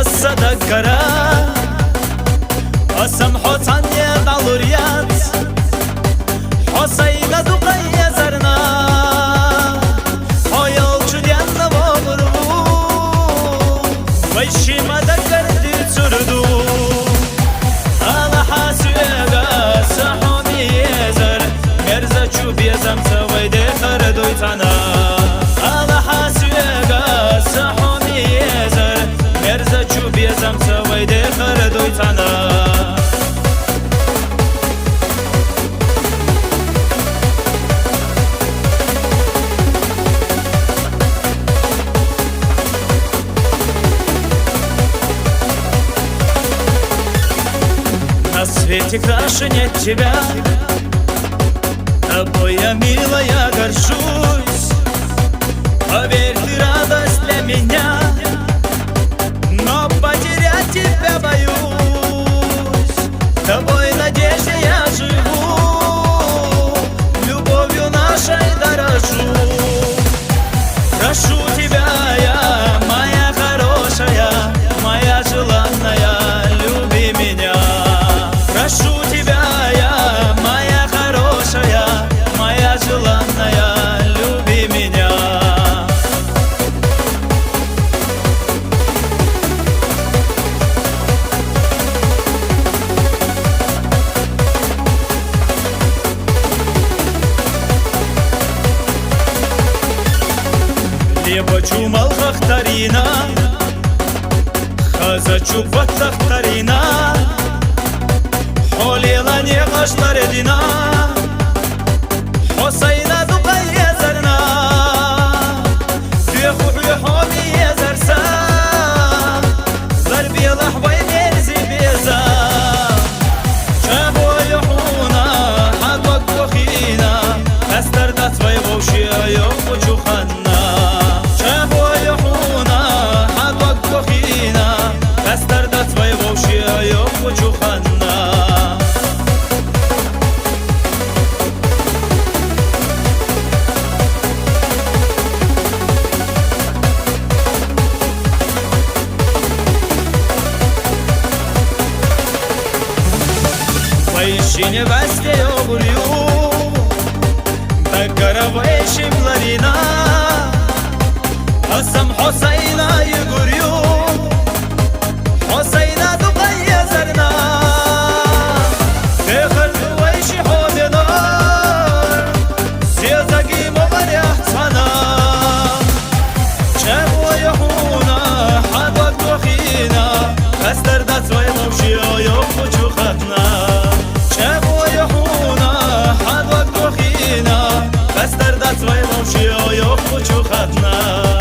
صدقرا قسم حسن يدالوريات حسين دقي زرنا حيال جديان نبابرو ويشي مدقر دي تردو على حاسيغا سحومي يزر مرزا چوب يزم سوي دي خردو يتانا على حاسيغا سحومي يزر مرزا چوب يزم سوي دي خردو يتانا На свете краше нет тебя, тобой я, милая, горжусь. Поверь, ты радость для меня, но потерять тебя боюсь. Тобой надежде я живу, любовью нашей дорожу. Прошу тебя я, моя хорошая, моя желанная, люби меня. Прошу тебя я, моя хорошая, моя желанная, люби меня. Лебачу малхахтарина, хазачу батахтарина, حوليلا نيغاش نردنا حسينا دقا يزرنا ريحو حومي يزرسا ضربي لحظة مرزي بيزا شابو يحونا حد وقت وخينا استردت ويغوشي يوم وجوخنا شابو يحونا حد وقت وخينا استردت ويغوشي يوم وجوخنا Поищине васте обурю, бекаравай шимларина, асам Хосайна югурю, Хосайна дукай язарна, техар дуай шихобина, сезаги моварях цана, чего яхуна, хадвак духина, кастардат свой мовши, йох почухатна. استردت وای موشی آیا خوچو خطنه